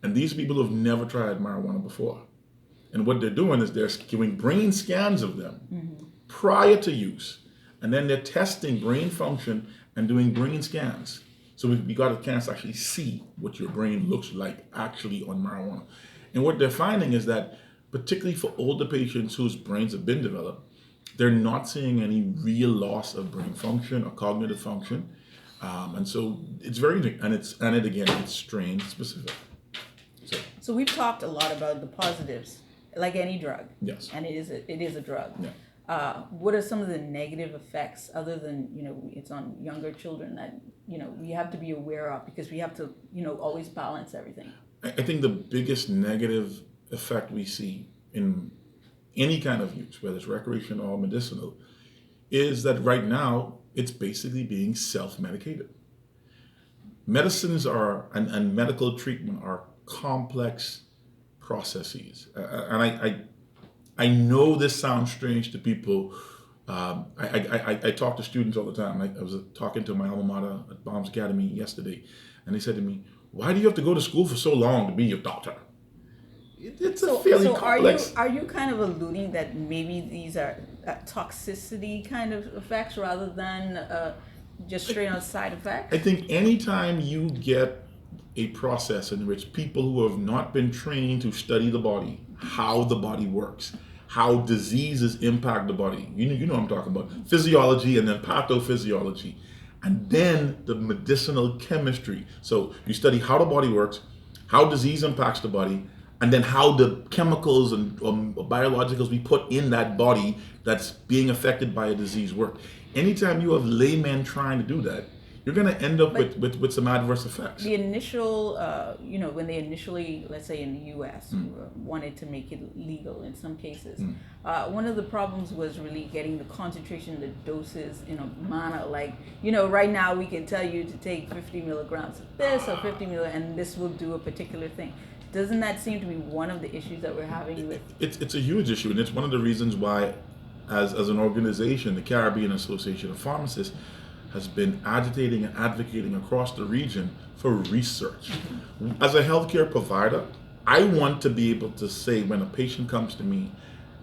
And these people have never tried marijuana before. And what they're doing is they're doing brain scans of them prior to use. And then they're testing brain function and doing brain scans. So we got a chance to actually see what your brain looks like actually on marijuana. And what they're finding is that, particularly for older patients whose brains have been developed, they're not seeing any real loss of brain function or cognitive function. And so it's very unique, and it's strain specific. So So we've talked a lot about the positives, like any drug. yes, And it is a drug. yeah. What are some of the negative effects, other than it's on younger children, that we have to be aware of, because we have to always balance everything. I think the biggest negative effect we see in any kind of use, whether it's recreational or medicinal, is that right now it's basically being self-medicated. Medicines and medical treatment are complex processes, and I know this sounds strange to people. I talk to students all the time. I was talking to my alma mater at Bombs Academy yesterday, and they said to me, "Why do you have to go to school for so long to be a doctor?" It's a fairly So complex. are you kind of alluding that maybe these are toxicity kind of effects, rather than just straight on side effects? I think anytime you get a process in which people who have not been trained to study the body, how the body works, how diseases impact the body, you know what I'm talking about, physiology and then pathophysiology, and then the medicinal chemistry. So you study how the body works, how disease impacts the body, and then how the chemicals and biologicals we put in that body that's being affected by a disease work. Anytime you have laymen trying to do that, you're going to end up with some adverse effects. The initial, when they initially, let's say in the U.S., wanted to make it legal in some cases, one of the problems was really getting the concentration, the doses in a manner like, right now we can tell you to take 50 milligrams of this or 50 milligrams, and this will do a particular thing. Doesn't that seem to be one of the issues that we're having with? It's a huge issue, and it's one of the reasons why, as an organization, the Caribbean Association of Pharmacists has been agitating and advocating across the region for research. As a healthcare provider, I want to be able to say, when a patient comes to me,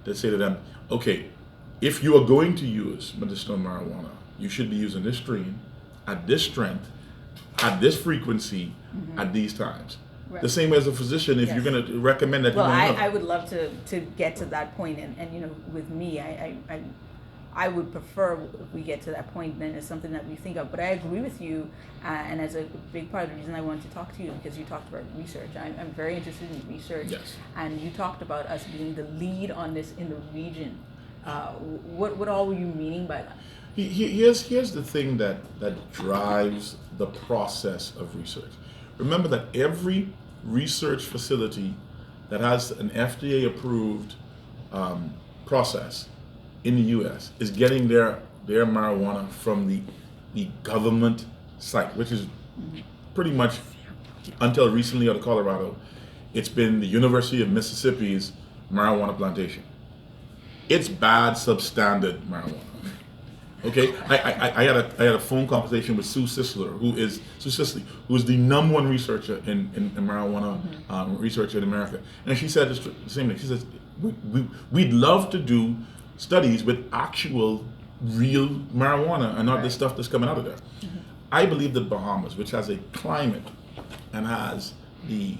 to say to them, okay, if you are going to use medicinal marijuana, you should be using this strain at this strength, at this frequency, at these times. Right. The same way as a physician, if Yes. you're going to recommend that. Well, I would love to get to that point, and with me, I would prefer if we get to that point, then it's something that we think of. But I agree with you, and as a big part of the reason I wanted to talk to you, because you talked about research. I'm very interested in research. Yes. And you talked about us being the lead on this in the region. What all were you meaning by that? Here's the thing that drives the process of research. Remember that every research facility that has an FDA approved process in the U.S. is getting their marijuana from the government site, which is pretty much, until recently, out of Colorado, it's been the University of Mississippi's marijuana plantation. It's bad substandard marijuana. Okay, I had a phone conversation with Sue Sisley, who is the number one researcher in marijuana research in America, and she said the same thing. She says we'd love to do studies with actual real marijuana and not the stuff that's coming out of there. I believe that Bahamas, which has a climate and has the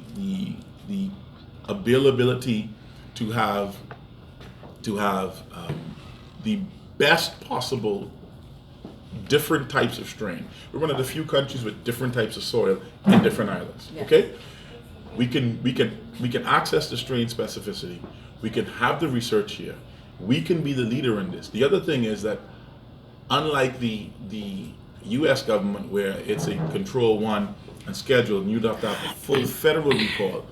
availability to have the best possible different types of strain. We're one of the few countries with different types of soil in different islands. Yes. Okay, we can access the strain specificity. We can have the research here. We can be the leader in this. The other thing is that, unlike the U.S. government, where it's a Control 1 and schedule, and you'd have to have a full federal recall,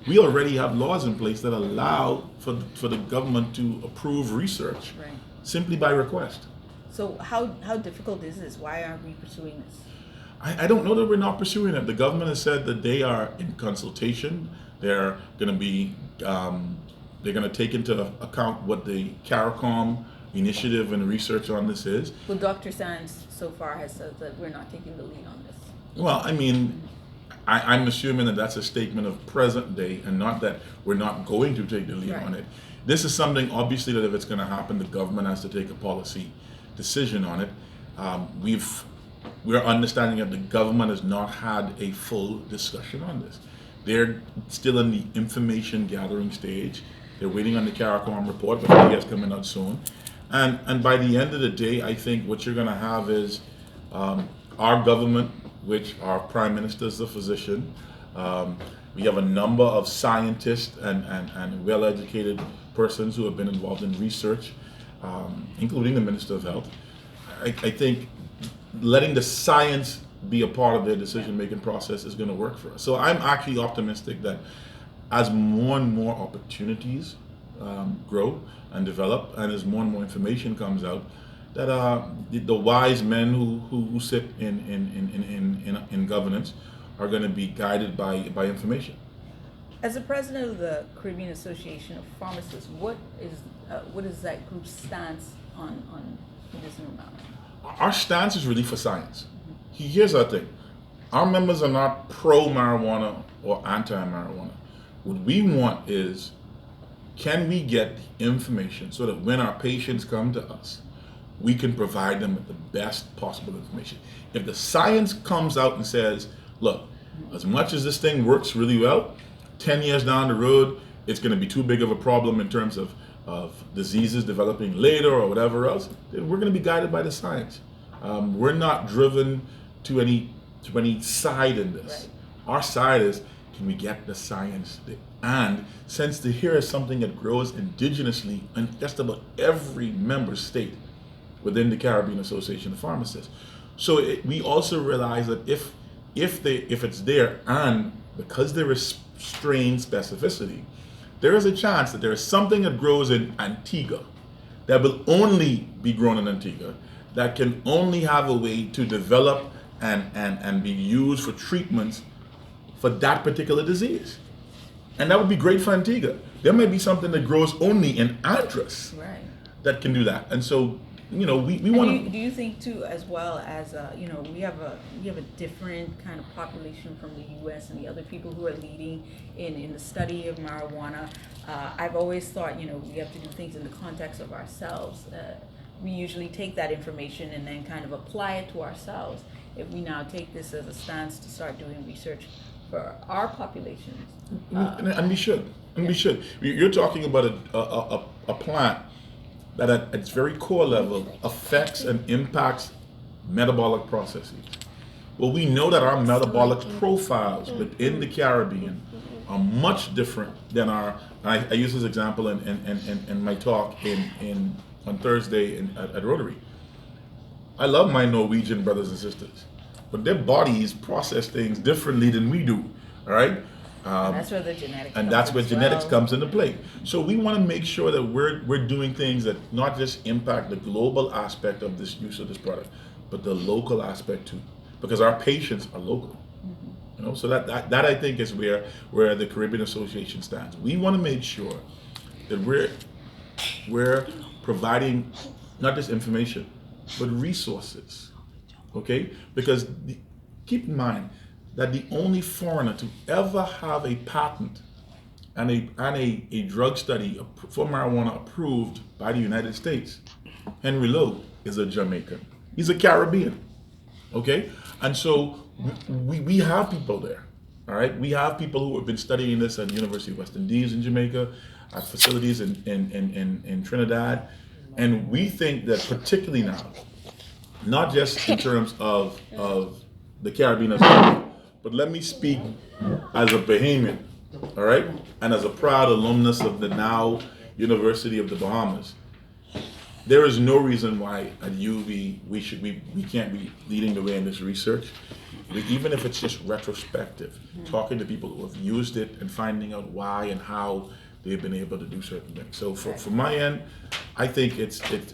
we already have laws in place that allow for the government to approve research Right. simply by request. So how difficult is this? Why aren't we pursuing this? I don't know that we're not pursuing it. The government has said that they are in consultation. They're going to be they're going to take into account what the CARICOM initiative and research on this is. Well, Dr. Sands so far has said that we're not taking the lead on this. Well, I mean, I'm assuming that that's a statement of present day and not that we're not going to take the lead Right. on it. This is something, obviously, that if it's going to happen, the government has to take a policy decision on it. We're understanding that the government has not had a full discussion on this. They're still in the information gathering stage. They're waiting on the CARICOM report, which I guess coming out soon. And by the end of the day, I think what you're going to have is our government, which our prime minister is a physician. We have a number of scientists and well-educated persons who have been involved in research, including the Minister of Health. I think letting the science be a part of their decision-making process is going to work for us. So I'm actually optimistic that as more and more opportunities grow and develop, and as more and more information comes out, that the wise men who sit in governance are going to be guided by information. As the president of the Caribbean Association of Pharmacists, what is that group's stance on medicinal marijuana? Our stance is really for science. Here's our thing. Our members are not pro-marijuana or anti-marijuana. What we want is, can we get the information so that when our patients come to us, we can provide them with the best possible information. If the science comes out and says, look, as much as this thing works really well, 10 years down the road, it's going to be too big of a problem in terms of diseases developing later or whatever else, then we're going to be guided by the science. We're not driven to any side in this. Right. Our side is, can we get the science? And since here is something that grows indigenously in just about every member state within the Caribbean Association of Pharmacists, so we also realize that if it's there, and because there is strain specificity, there is a chance that there is something that grows in Antigua that will only be grown in Antigua, that can only have a way to develop and be used for treatments for that particular disease. And that would be great for Antigua. There may be something that grows only in Andros that can do that. And so, we want to. Do you think too, as well as we have a different kind of population from the U.S. and the other people who are leading in the study of marijuana? I've always thought we have to do things in the context of ourselves. We usually take that information and then kind of apply it to ourselves. If we now take this as a stance to start doing research for our populations, and we should, we should. You're talking about a plant that at its very core level affects and impacts metabolic processes. Well, we know that our metabolic profiles within the Caribbean are much different than I use this example in my talk on Thursday at Rotary. I love my Norwegian brothers and sisters, but their bodies process things differently than we do, all right? And that's where the genetics and that's where genetics comes into play. So we want to make sure that we're doing things that not just impact the global aspect of this use of this product, but the local aspect too, because our patients are local. So that I think is where the Caribbean Association stands. We want to make sure that we're providing not just information, but resources. Okay, because keep in mind that the only foreigner to ever have a patent and a drug study for marijuana approved by the United States, Henry Lowe, is a Jamaican. He's a Caribbean. Okay? And so we have people there. All right? We have people who have been studying this at the University of West Indies in Jamaica, at facilities in Trinidad. And we think that particularly now, not just in terms of the Caribbean as well, but let me speak as a Bahamian, all right, and as a proud alumnus of the now University of the Bahamas. There is no reason why at UV we can't be leading the way in this research, even if it's just retrospective, talking to people who have used it and finding out why and how they've been able to do certain things. So from my end, I think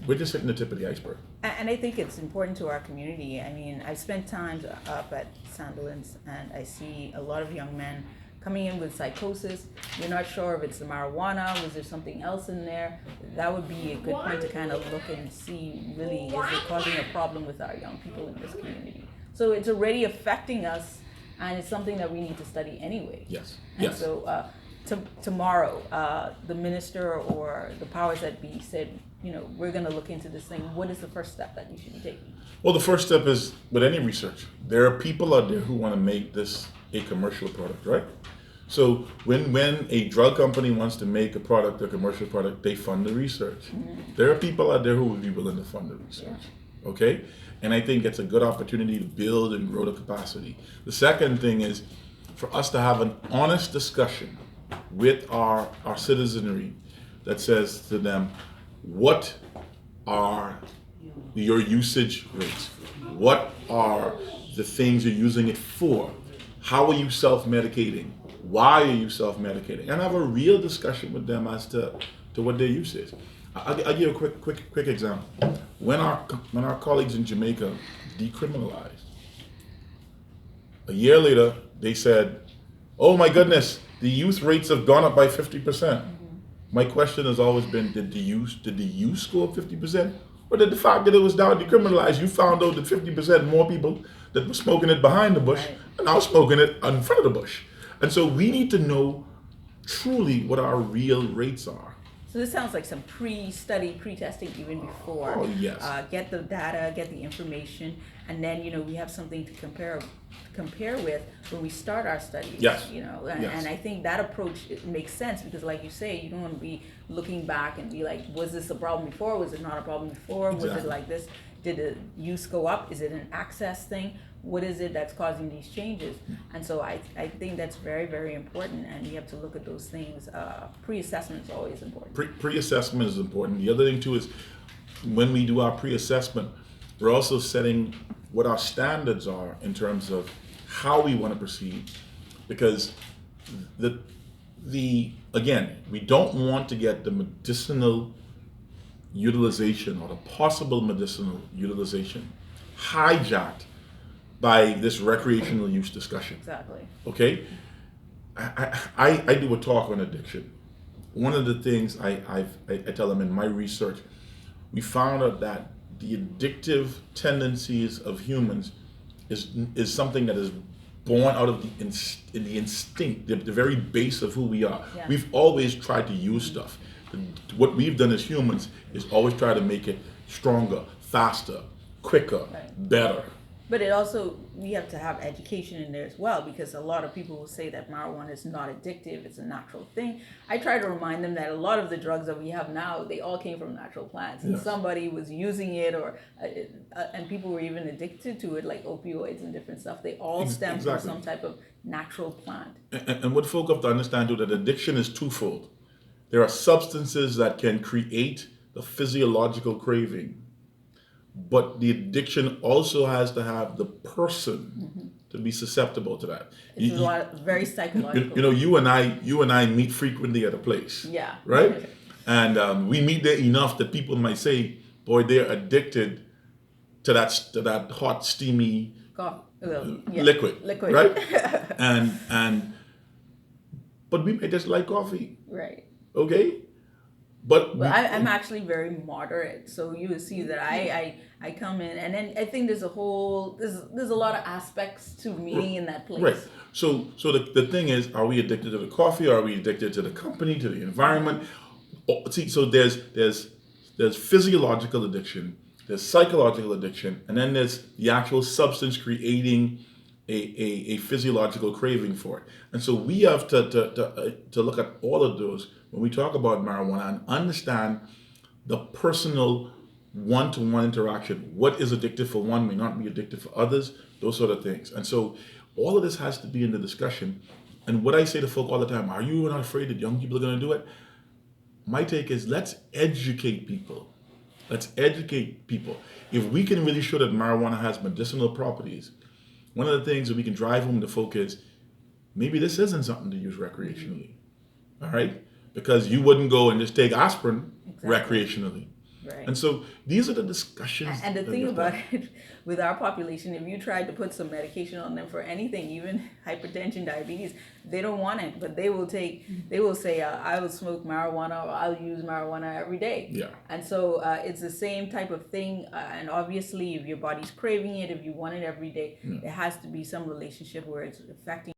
we're just hitting the tip of the iceberg. And I think it's important to our community. I mean, I spent time up at Sandilands, and I see a lot of young men coming in with psychosis. You're not sure if it's the marijuana, was there something else in there? That would be a good point to kind of look and see, really, is it causing a problem with our young people in this community? So it's already affecting us and it's something that we need to study anyway. Yes. And Yes. so tomorrow, the minister or the powers that be said, we're going to look into this thing. What is the first step that you should be taking? Well, the first step is with any research. There are people out there who want to make this a commercial product, right? So when a drug company wants to make a product, a commercial product, they fund the research. Mm-hmm. There are people out there who would be willing to fund the research. Yeah. Okay? And I think it's a good opportunity to build and grow the capacity. The second thing is for us to have an honest discussion with our citizenry that says to them, what are your usage rates? What are the things you're using it for? How are you self-medicating? Why are you self-medicating? And have a real discussion with them as to what their use is. I'll give you a quick example. When our colleagues in Jamaica decriminalized, a year later they said, "Oh my goodness, the youth rates have gone up by 50%." My question has always been, did the use go up 50%? Or did the fact that it was now decriminalized, you found out that 50% more people that were smoking it behind the bush are now smoking it in front of the bush? And so we need to know truly what our real rates are. So this sounds like some pre-study, pre-testing even before. Oh, yes. Get the data, get the information, and then we have something to compare with when we start our studies. Yes. And I think that approach makes sense because, like you say, you don't want to be looking back and be like, was this a problem before? Was it not a problem before? Exactly. Was it like this? Did the use go up? Is it an access thing? What is it that's causing these changes? And so I think that's very, very important, and we have to look at those things. Pre-assessment is always important. Pre-assessment is important. The other thing too is when we do our pre-assessment, we're also setting what our standards are in terms of how we want to proceed, because again, we don't want to get the medicinal utilization or the possible medicinal utilization hijacked by this recreational use discussion. Exactly. Okay? I do a talk on addiction. One of the things I tell them in my research, we found out that the addictive tendencies of humans is something that is born out of the instinct, the very base of who we are. Yeah. We've always tried to use stuff. What we've done as humans is always try to make it stronger, faster, quicker, better. But it also, we have to have education in there as well, because a lot of people will say that marijuana is not addictive, it's a natural thing. I try to remind them that a lot of the drugs that we have now, they all came from natural plants. And somebody was using it, and people were even addicted to it, like opioids and different stuff. They all stem from some type of natural plant. And what folk have to understand too, that addiction is twofold. There are substances that can create the physiological craving, but the addiction also has to have the person to be susceptible to that. It's very psychological. You and I meet frequently at a place. Yeah. Right? And we meet there enough that people might say, "Boy, they're addicted to that hot, steamy liquid." Right? But we may just like coffee. Right. Okay? But I'm actually very moderate, so you will see that I come in, and then I think there's a lot of aspects to me in that place. Right. So the thing is, are we addicted to the coffee? Or are we addicted to the company, to the environment? So there's physiological addiction, there's psychological addiction, and then there's the actual substance creating a physiological craving for it. And so we have to look at all of those when we talk about marijuana and understand the personal one-to-one interaction. What is addictive for one may not be addictive for others, those sort of things. And so all of this has to be in the discussion. And what I say to folk all the time, are you not afraid that young people are going to do it? My take is, let's educate people. Let's educate people. If we can really show that marijuana has medicinal properties, one of the things that we can drive home to folk is, maybe this isn't something to use recreationally. All right? Because you wouldn't go and just take aspirin recreationally. Right. And so these are the discussions. And the that thing we have to about have. it with our population, if you tried to put some medication on them for anything, even hypertension, diabetes, they don't want it, but they will say, I will smoke marijuana or I'll use marijuana every day. Yeah. And so it's the same type of thing. And obviously, if your body's craving it, if you want it every day, there has to be some relationship where it's affecting